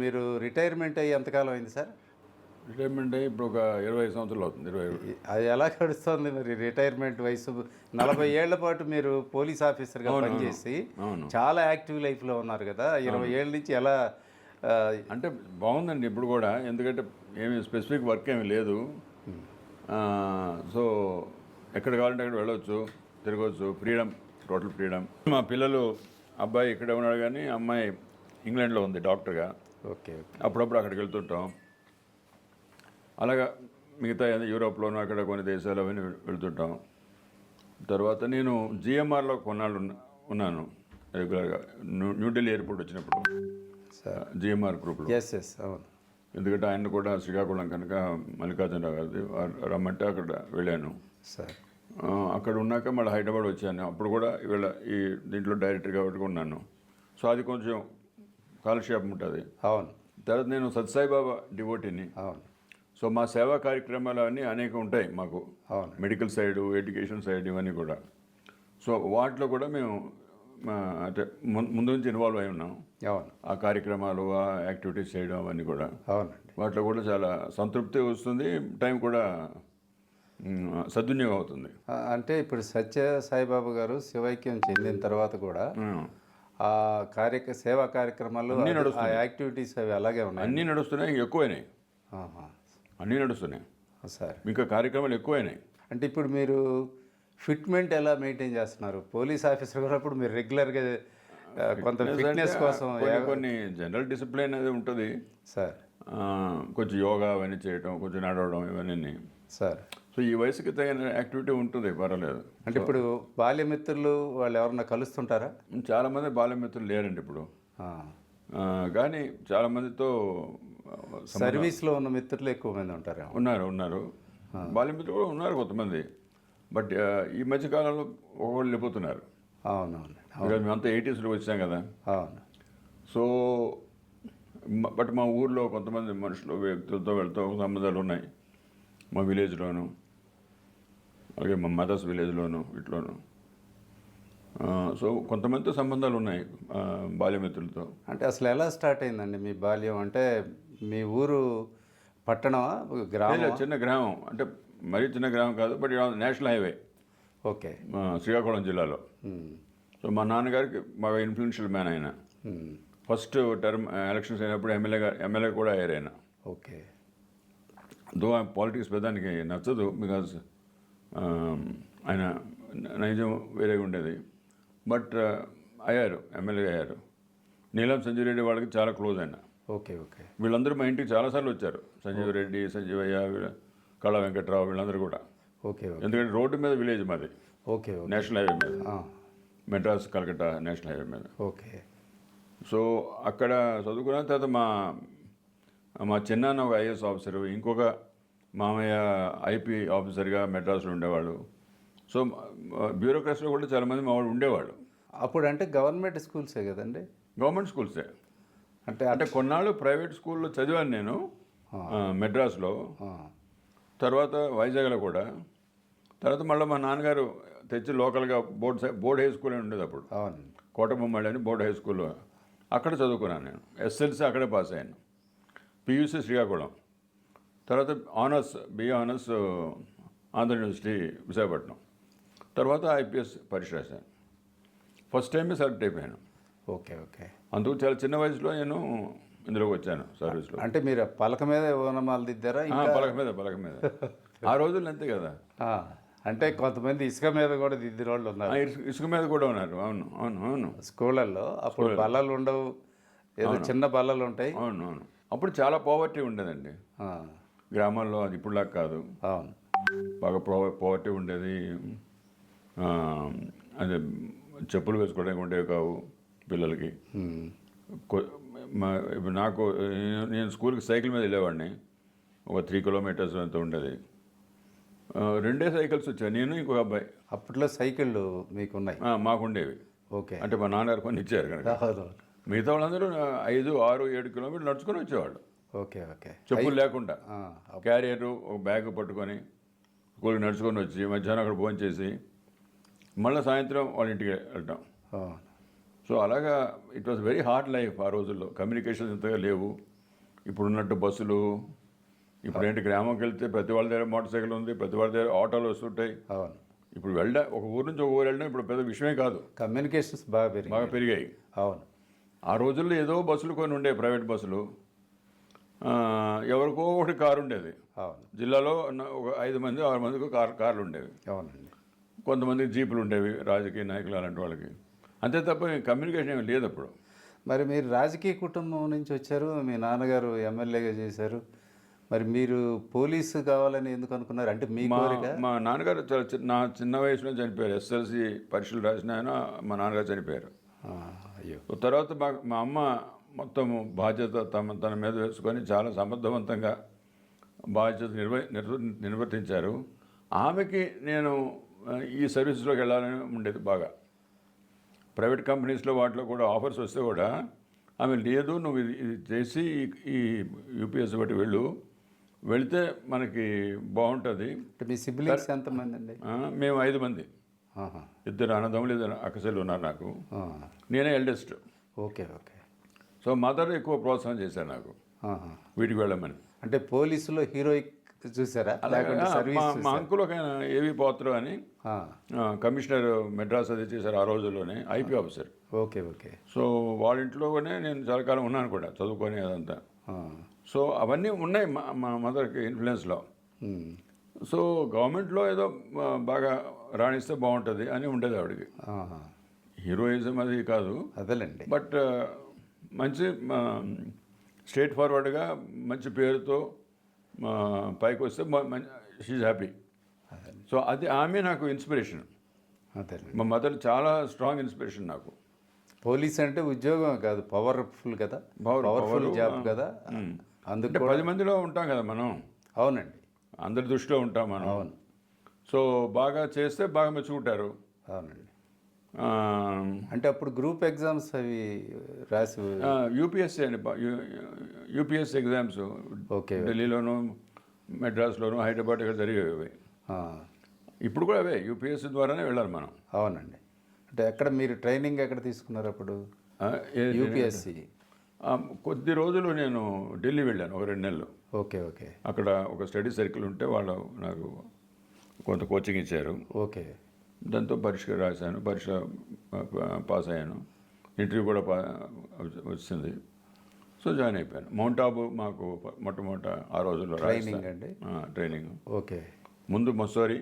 మీరు రిటైర్మెంట్ అయ్యి ఎంతకాలం అయింది సార్? రిటైర్మెంట్ అయ్యి ఇప్పుడు ఒక 25 సంవత్సరాలు అవుతుంది. 20 అది ఎలా గడుస్తుంది మరి రిటైర్మెంట్ వయసు? 40 ఏళ్ల పాటు మీరు పోలీస్ ఆఫీసర్గా పనిచేసి అవును. చాలా యాక్టివ్ లైఫ్లో ఉన్నారు కదా. 20 ఏళ్ళ నుంచి ఎలా అంటే బాగుందండి ఇప్పుడు కూడా, ఎందుకంటే ఏమి స్పెసిఫిక్ వర్క్ ఏమి లేదు. సో ఎక్కడ కావాలంటే అక్కడ వెళ్ళవచ్చు, తిరగవచ్చు, ఫ్రీడమ్, టోటల్ ఫ్రీడమ్. మా పిల్లలు, అబ్బాయి ఇక్కడే ఉన్నాడు కానీ అమ్మాయి ఇంగ్లాండ్లో ఉంది డాక్టర్గా. ఓకే. అప్పుడప్పుడు అక్కడికి వెళ్తుంటాం. అలాగా మిగతా యూరోప్లోనూ అక్కడ కొన్ని దేశాలు అవన్నీ వెళ్తుంటాం. తర్వాత నేను జిఎంఆర్లో కొన్నాళ్ళు ఉన్నాను రెగ్యులర్గా. న్యూఢిల్లీ ఎయిర్పోర్ట్ వచ్చినప్పుడు జిఎంఆర్ గ్రూప్లో. ఎస్ ఎస్ అవును. ఎందుకంటే ఆయన కూడా శ్రీకాకుళం కనుక మల్లికార్జునరావు గారిది రమ్మంటే అక్కడ వెళ్ళాను సార్. అక్కడ ఉన్నాక మళ్ళీ హైదరాబాద్ వచ్చాను. అప్పుడు కూడా ఇవాళ ఈ దీంట్లో డైరెక్టర్గా ఉన్నాను. సో అది కొంచెం కాలక్షేపం ఉంటుంది. అవును. తర్వాత నేను సత్సాయిబాబా డివోటీని. అవును. సో మా సేవా కార్యక్రమాలు అన్నీ అనేక ఉంటాయి మాకు. అవును. మెడికల్ సైడు, ఎడ్యుకేషన్ సైడ్, ఇవన్నీ కూడా. సో వాటిలో కూడా మేము అంటే ముందు నుంచి ఇన్వాల్వ్ అయి ఉన్నాం. అవును. ఆ కార్యక్రమాలు, ఆ యాక్టివిటీస్ చేయడం అవన్నీ కూడా. అవునండి. వాటిలో కూడా చాలా సంతృప్తి వస్తుంది, టైం కూడా సద్వినియోగం అవుతుంది. అంటే ఇప్పుడు సత్య సాయిబాబా గారు శివైక్యం చెందిన తర్వాత కూడా ఆ సేవా కార్యక్రమాలు, ఆ యాక్టివిటీస్ అవి అలాగే ఉన్నాయి. అన్నీ నడుస్తున్నాయి, ఎక్కువైనాయి. అన్నీ నడుస్తున్నాయి సార్. ఇంకా కార్యక్రమాలు ఎక్కువైనాయి. అంటే ఇప్పుడు మీరు ఫిట్మెంట్ ఎలా మెయింటైన్ చేస్తున్నారు? పోలీస్ ఆఫీసర్ ఉన్నప్పుడు మీరు రెగ్యులర్గా కొంత ఫిట్నెస్ కోసం కొన్ని జనరల్ డిసిప్లిన్ అనేది ఉంటుంది సార్. కొంచెం యోగా అవన్నీ చేయడం, కొంచెం నడవడం, ఇవన్నీ సార్. సో ఈ వయసుకి తగిన యాక్టివిటీ ఉంటుంది, పర్వాలేదు. అంటే ఇప్పుడు బాల్యమిత్రులు వాళ్ళు ఎవరన్నా కలుస్తుంటారా? చాలామంది బాల్యమిత్రులు లేరండి ఇప్పుడు. కానీ చాలామందితో సర్వీస్లో ఉన్న మిత్రులు ఎక్కువ మంది ఉంటారు. ఉన్నారు బాల్యమిత్రులు కూడా ఉన్నారు కొంతమంది. బట్ ఈ మధ్యకాలంలో ఒకళ్ళు వెళ్ళిపోతున్నారు. అవునవును. మేమంతా 80sలో వచ్చాం కదా. అవును. సో బట్ మా ఊర్లో కొంతమంది మనుషులు, వ్యక్తులతో వెళ్తూ సంబంధాలు ఉన్నాయి. మా విలేజ్లోను, అలాగే మా మదర్స్ విలేజ్లోను, ఇట్లోను. సో కొంతమందితో సంబంధాలు ఉన్నాయి బాల్యమిత్రులతో. అంటే అసలు ఎలా స్టార్ట్ అయిందండి మీ బాల్యం? అంటే మీ ఊరు పట్టణమా, గ్రామం? చిన్న గ్రామం, అంటే మరీ చిన్న గ్రామం కాదు, but national highway. Okay. Srikakulam జిల్లాలో. సో మా నాన్నగారికి బాగా ఇన్ఫ్లుయెన్షియల్ మ్యాన్ ఆయన. ఫస్ట్ టర్మ్ ఎలక్షన్స్ అయినప్పుడు ఎమ్మెల్యే కూడా అయ్యారు ఆయన. ఓకే. దో పాలిటిక్స్ పెద్దానికి నచ్చదు, బికాజ్ ఆయన నైజం వేరేగా ఉండేది. బట్ అయ్యారు, ఎమ్మెల్యే అయ్యారు. నీలం సంజీవ్ రెడ్డి వాళ్ళకి చాలా క్లోజ్ ఆయన. ఓకే. ఓకే. వీళ్ళందరూ మా ఇంటికి చాలాసార్లు వచ్చారు. సంజీవ్ రెడ్డి, సంజీవయ్య, కళ వెంకట్రావు, వీళ్ళందరూ కూడా. ఓకే. ఎందుకంటే రోడ్డు మీద విలేజ్ మాది. ఓకే. నేషనల్ హైవే మీద, మెడ్రాస్ కలకట్టా నేషనల్ హైవే మీద. ఓకే. సో అక్కడ చదువుకున్న తర్వాత మా చిన్నాన్న ఒక ఐఏఎస్ ఆఫీసరు, ఇంకొక మామయ్య ఐపీ ఆఫీసర్గా మెడ్రాస్లో ఉండేవాళ్ళు. సో బ్యూరోక్రసీలో కూడా చాలామంది మా వాళ్ళు ఉండేవాళ్ళు. అప్పుడు అంటే గవర్నమెంట్ స్కూల్సే కదండి? గవర్నమెంట్ స్కూల్సే. అంటే కొన్నాళ్ళు ప్రైవేట్ స్కూల్లో చదివాను నేను మెడ్రాస్లో, తర్వాత వైజాగ్లో కూడా. తర్వాత మళ్ళీ మా నాన్నగారు తెచ్చి లోకల్గా బోర్డ్ హై స్కూల్ అని ఉండేది అప్పుడు. అవును. కోటబొమ్మడి అని బోర్డ్ హై స్కూల్లో, అక్కడ చదువుకున్నాను నేను. ఎస్ఎల్సీ అక్కడే పాస్ అయ్యాను. పియూసీ శ్రీకాకుళం. తర్వాత honours, BA honours Andhra university Visakhapatnam. తర్వాత ఐపీఎస్ పరీక్ష రాశాను. ఫస్ట్ టైమే సెలెక్ట్ అయిపోయాను. ఓకే. ఓకే. అందుకు చాలా చిన్న వయసులో నేను ఇందులోకి వచ్చాను సర్వీస్లో. అంటే మీరు పలక మీద ఓనమాలు దిద్దారా? పలక మీద ఆ రోజుల్లో అంతే కదా. అంటే కొంతమంది ఇసుక మీద కూడా దిద్దిన వాళ్ళు ఉన్నారు. ఇసుక మీద కూడా ఉన్నారు. అవును అవును అవును. స్కూళ్ళల్లో అప్పుడు బల్లలు ఉండవు, ఏదో చిన్న బల్లలు ఉంటాయి. అవును అవును. అప్పుడు చాలా పావర్టీ ఉండేదండి గ్రామాల్లో. అది ఇప్పుడులాగా కాదు. అవును. బాగా పావర్టీ ఉండేది. అదే చెప్పులు వేసుకోవడానికి ఉండేవి కావు పిల్లలకి. నాకు, నేను స్కూల్కి సైకిల్ మీద వెళ్ళేవాడిని. ఒక 3 kilometers అంత ఉండేది. 2 సైకిల్స్ వచ్చాయి, నేను ఇంకొక అబ్బాయి. అప్పట్లో సైకిళ్ళు మీకు ఉన్నాయి? మాకు ఉండేవి. ఓకే. అంటే మా నాన్నగారు కొన్ని ఇచ్చారు కనుక. మిగతా వాళ్ళందరూ 5, 6, 7 kilometers నడుచుకొని వచ్చేవాళ్ళు. ఓకే. ఓకే. చెప్పులు లేకుండా, క్యారియరు, ఒక బ్యాగ్ పట్టుకొని స్కూల్కి నడుచుకొని వచ్చి మధ్యాహ్నం అక్కడ భోజనం చేసి మళ్ళీ సాయంత్రం వాళ్ళ ఇంటికి వెళ్ళటం. సో అలాగా it was very hard life ఆ రోజుల్లో. కమ్యూనికేషన్స్ ఇంతగా లేవు. ఇప్పుడున్నట్టు బస్సులు, ఇప్పుడు ఏంటి గ్రామంకి వెళ్తే ప్రతి వాళ్ళ దగ్గర మోటార్ సైకిల్ ఉంది, ప్రతి వాళ్ళ దగ్గర ఆటోలు వస్తుంటాయి. అవును. ఇప్పుడు ఒక ఊరు నుంచి ఒక ఊరు వెళ్ళడం ఇప్పుడు పెద్ద విషయమే కాదు. కమ్యూనికేషన్స్ బాగా పెరిగాయి. అవును. ఆ రోజుల్లో ఏదో బస్సులు కొన్ని ఉండే, ప్రైవేట్ బస్సులు. ఎవరికో ఒకటి కారు ఉండేది. అవును. జిల్లాలో ఒక 5 మంది 6 మందికి కార్లు ఉండేవి. అవునండి. కొంతమందికి జీపులు ఉండేవి, రాజకీయ నాయకులు అలాంటి వాళ్ళకి. అంతే తప్ప కమ్యూనికేషన్ ఏమి లేదు అప్పుడు. మరి మీరు రాజకీయ కుటుంబం నుంచి వచ్చారు, మీ నాన్నగారు ఎమ్మెల్యేగా చేశారు. మరి మీరు పోలీసు కావాలని ఎందుకు అనుకున్నారు? అంటే మీ కోరిక? మా నాన్నగారు చాలా నా చిన్న వయసులో చనిపోయారు. ఎస్ఎల్సి పరీక్షలు రాసిన ఆయన మా నాన్నగారు చనిపోయారు. అయ్యో. తర్వాత మా అమ్మ మొత్తం బాధ్యత తన మీద వేసుకొని చాలా సమర్థవంతంగా బాధ్యత నిర్వర్తించారు. ఆమెకి నేను ఈ సర్వీసెస్లోకి వెళ్ళాలని ఉండేది బాగా. ప్రైవేట్ కంపెనీస్లో వాటిలో కూడా ఆఫర్స్ వస్తే కూడా ఆమె లేదు, నువ్వు ఇది చేసి ఈ యూపీఎస్ బట్టి వెళితే మనకి బాగుంటుంది. మీ సిబ్లింగ్స్ ఎంతమంది అండి? మేము 5 మంది. 2 అన్నదమ్ములు 2 అక్కచెల్లు ఉన్నారు నాకు. నేనే eldest. Okay okay. So mother ఎక్కువ ప్రోత్సాహం చేశారు నాకు వీటికి వెళ్ళమని. అంటే పోలీసులో హీరోయిక్ చూసారా? మా అంకుల్ ఒక ఏవి పాత్ర అని కమిషనర్ మెడ్రాస్ అది చేశారు ఆ రోజుల్లోనే, IP officer. Okay okay. So వాళ్ళ ఇంట్లోనే నేను చాలా కాలం ఉన్నాను కూడా, చదువుకొని అదంతా. సో అవన్నీ ఉన్నాయి మా మదర్కి ఇన్ఫ్లుయెన్స్లో. సో గవర్నమెంట్లో ఏదో బాగా రాణిస్తే బాగుంటుంది అని ఉండేది ఆవిడకి. హీరోయిజం అది కాదు, అదేలేండి. బట్ మంచి స్ట్రేట్ ఫార్వర్డ్గా మంచి పేరుతో పైకి వస్తే షీజ్ హ్యాపీ. సో అది ఆమె నాకు ఇన్స్పిరేషన్. మా మదర్ చాలా స్ట్రాంగ్ ఇన్స్పిరేషన్ నాకు. పోలీస్ అంటే ఉద్యోగం కాదు, పవర్ఫుల్ కదా, పవర్ఫుల్ జాబ్ కదా. అందుకే 10 మందిలో ఉంటాం కదా మనం. అవునండి. అందరి దృష్టిలో ఉంటాం మనం. అవును. సో బాగా చేస్తే బాగా మెచ్చుకుంటారు. అవునండి. అంటే అప్పుడు గ్రూప్ ఎగ్జామ్స్ అవి రాసి యూపీఎస్సీ అండి, యూపీఎస్సీ ఎగ్జామ్స్. ఓకే. ఢిల్లీలోను, మెడ్రాస్లోను, హైదరాబాద్ ఇక్కడ జరిగేవి. ఇప్పుడు కూడా అవే యూపీఎస్సీ ద్వారానే వెళ్ళాలి మనం. అవునండి. అంటే ఎక్కడ మీరు ట్రైనింగ్ ఎక్కడ తీసుకున్నారు అప్పుడు? యూపీఎస్సీ. కొద్ది రోజులు నేను ఢిల్లీ వెళ్ళాను, ఒక 2 నెలలు. Okay okay. అక్కడ ఒక స్టడీ సర్కిల్ ఉంటే వాళ్ళు నాకు కొంత కోచింగ్ ఇచ్చారు. ఓకే. దాంతో పరీక్ష రాశాను, పరీక్ష పాస్ అయ్యాను, ఇంటర్వ్యూ కూడా వచ్చింది. సో జాయిన్ అయిపోయాను. మౌంట్ ఆబు మాకు మొట్టమొదట ఆ రోజుల్లో ట్రైనింగ్ అండి. ట్రైనింగ్. ఓకే. ముందు మసూరి,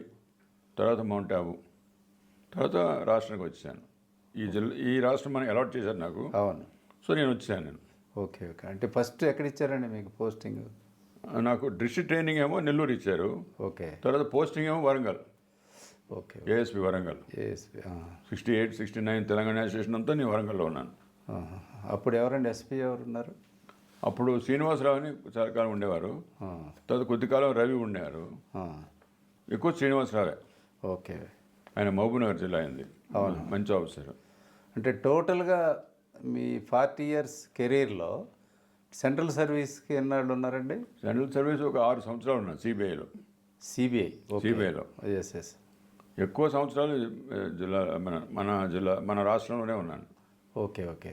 తర్వాత మౌంట్ ఆబు, తర్వాత రాష్ట్రానికి వచ్చాను. ఈ రాష్ట్రం మనకి అలాట్ చేశారు నాకు. అవును. సో నేను వచ్చాను నేను. Okay okay. అంటే ఫస్ట్ ఎక్కడ ఇచ్చారండి మీకు పోస్టింగ్? నాకు డిస్ట్రిక్ట్ ట్రైనింగ్ ఏమో నెల్లూరు ఇచ్చారు. ఓకే. తర్వాత పోస్టింగ్ ఏమో Warangal. Okay. ASP Warangal. 68, 69 Telangana station అంతా నేను వరంగల్లో ఉన్నాను. అప్పుడు ఎవరండి ఎస్పీ ఎవరు ఉన్నారు? అప్పుడు శ్రీనివాసరావు అని చాలా కాలం ఉండేవారు. తర్వాత కొద్ది కాలం రవి ఉండేవారు. ఎక్కువ శ్రీనివాసరావే. ఓకే. ఆయన మహబూబ్నగర్ జిల్లా అయింది. అవును, మంచి ఆఫీసర్. అంటే టోటల్గా మీ 40 years కెరీర్లో సెంట్రల్ సర్వీస్కి ఎన్నాళ్ళు ఉన్నారండి? సెంట్రల్ సర్వీస్ ఒక 6 సంవత్సరాలు ఉన్నాను సిబిఐలో. సిబిఐలో ఎస్ ఎస్. ఎక్కువ సంవత్సరాలు జిల్లా మన రాష్ట్రంలోనే ఉన్నాను. Okay okay.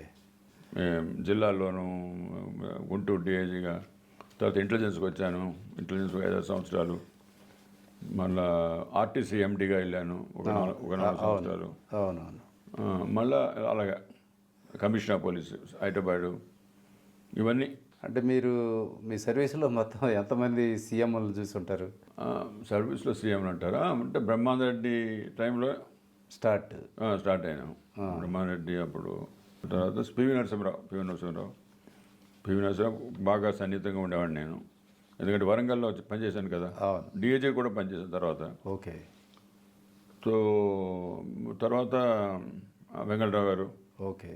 జిల్లాల్లోనూ, గుంటూరు డిఐజీగా, తర్వాత ఇంటెలిజెన్స్కి వచ్చాను. ఇంటెలిజెన్స్ 5 సంవత్సరాలు. మళ్ళా ఆర్టీసీ ఎండీగా వెళ్ళాను ఒక 4 సంవత్సరాలు. అవునవును. మళ్ళా అలాగా కమిషనర్ పోలీస్ హైదరాబాదు, ఇవన్నీ. అంటే మీరు మీ సర్వీస్లో మొత్తం ఎంతమంది సీఎంలు చూసి ఉంటారు? సర్వీస్లో సీఎంలు అంటారా? అంటే బ్రహ్మారెడ్డి టైంలో స్టార్ట్ అయినాము. బ్రహ్మారెడ్డి అప్పుడు. తర్వాత పివి నరసింహరావు బాగా సన్నిహితంగా ఉండేవాడిని నేను. ఎందుకంటే వరంగల్లో పనిచేశాను కదా, డిఐజీ కూడా పనిచేసిన తర్వాత. ఓకే. సో తర్వాత వెంకటరావు గారు, ఓకే,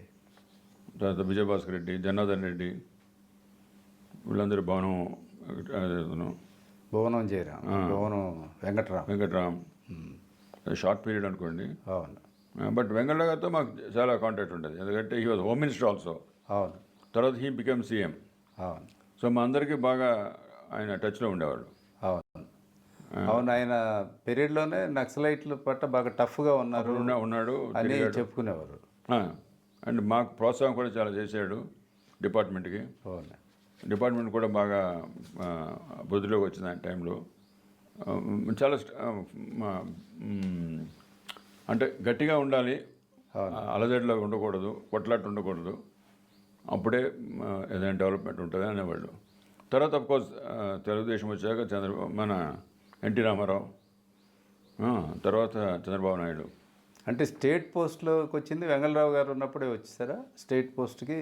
తర్వాత విజయభాస్కర్ రెడ్డి, జనార్దన్ రెడ్డి, వీళ్ళందరూ భువనం జయరాం, భువనం వెంకట్రామ్. షార్ట్ పీరియడ్ అనుకోండి. అవును. బట్ వెంకటరావు గారితో మాకు చాలా కాంటాక్ట్ ఉంటుంది, ఎందుకంటే he was home minister also. అవును. తర్వాత హీ బికమ్ సీఎం. అవును. సో మా అందరికీ బాగా ఆయన టచ్లో ఉండేవాళ్ళు. అవును అవును. ఆయన పీరియడ్లోనే నక్సలైట్ల పట్ల బాగా టఫ్గా ఉన్నాడు ఉన్నాడు అని చెప్పుకునేవారు. అండ్ మాకు ప్రోత్సాహం కూడా చాలా చేశాడు డిపార్ట్మెంట్కి. అవును. డిపార్ట్మెంట్ కూడా బాగా బుద్ధిలోకి వచ్చింది ఆ టైంలో. చాలా అంటే గట్టిగా ఉండాలి, అలజడిలో ఉండకూడదు, కొట్లాట ఉండకూడదు, అప్పుడే ఏదైనా డెవలప్మెంట్ ఉంటుంది అనేవాళ్ళు. తర్వాత అఫ్కోర్స్ తెలుగుదేశం వచ్చాక మన ఎన్టీ రామారావు, తర్వాత చంద్రబాబు నాయుడు. అంటే స్టేట్ పోస్ట్లోకి వచ్చింది వెంగళరావు గారు ఉన్నప్పుడే వచ్చేసారా స్టేట్ పోస్ట్కి?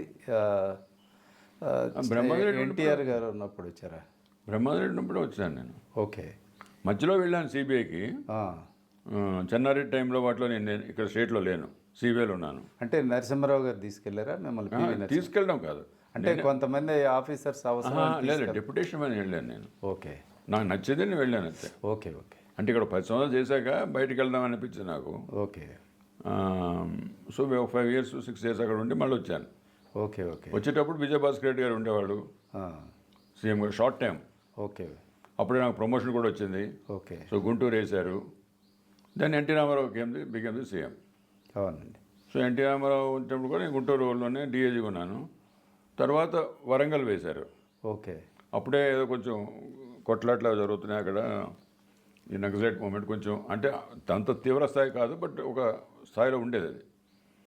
ఎన్టీఆర్ గారు ఉన్నప్పుడు వచ్చారా? బ్రహ్మారెడ్డి ఉన్నప్పుడే వచ్చాను నేను. ఓకే. మధ్యలో వెళ్ళాను సిబిఐకి. చెన్నారెడ్డి టైంలో వాటిలో నేను ఇక్కడ స్టేట్లో లేను, సిబిఐలో ఉన్నాను. అంటే నరసింహారావు గారు తీసుకెళ్లారా మిమ్మల్ని? తీసుకెళ్ళడం కాదు, అంటే కొంతమంది ఆఫీసర్స్ అవసరం. లేదు, డెప్యుటేషన్ మీద వెళ్ళాను నేను. ఓకే. నాకు నచ్చేది నేను వెళ్ళాను అంతే. ఓకే. ఓకే. అంటే ఇక్కడ 10 సంవత్సరాలు చేశాక బయటికి వెళ్దాం అనిపించింది నాకు. ఓకే. సో 5 years 6 years అక్కడ ఉండి మళ్ళీ వచ్చాను. ఓకే. ఓకే. వచ్చేటప్పుడు విజయభాస్కర్ రెడ్డి గారు ఉండేవాడు సీఎం గారు, షార్ట్ టైం. ఓకే. అప్పుడే నాకు ప్రమోషన్ కూడా వచ్చింది. ఓకే. సో గుంటూరు వేశారు. Then NT Rama Rao became the CM. అవునండి. సో ఎన్టీ రామారావు వచ్చినప్పుడు కూడా నేను గుంటూరులోనే డిఐజీగా ఉన్నాను. తర్వాత వరంగల్ వేశారు. ఓకే. అప్పుడే ఏదో కొంచెం కొట్లాట్లా జరుగుతున్నాయి అక్కడ. ఈ నక్సలైట్ మూమెంట్ కొంచెం అంటే అంత తీవ్ర స్థాయి కాదు, బట్ ఒక స్థాయిలో ఉండేది అది.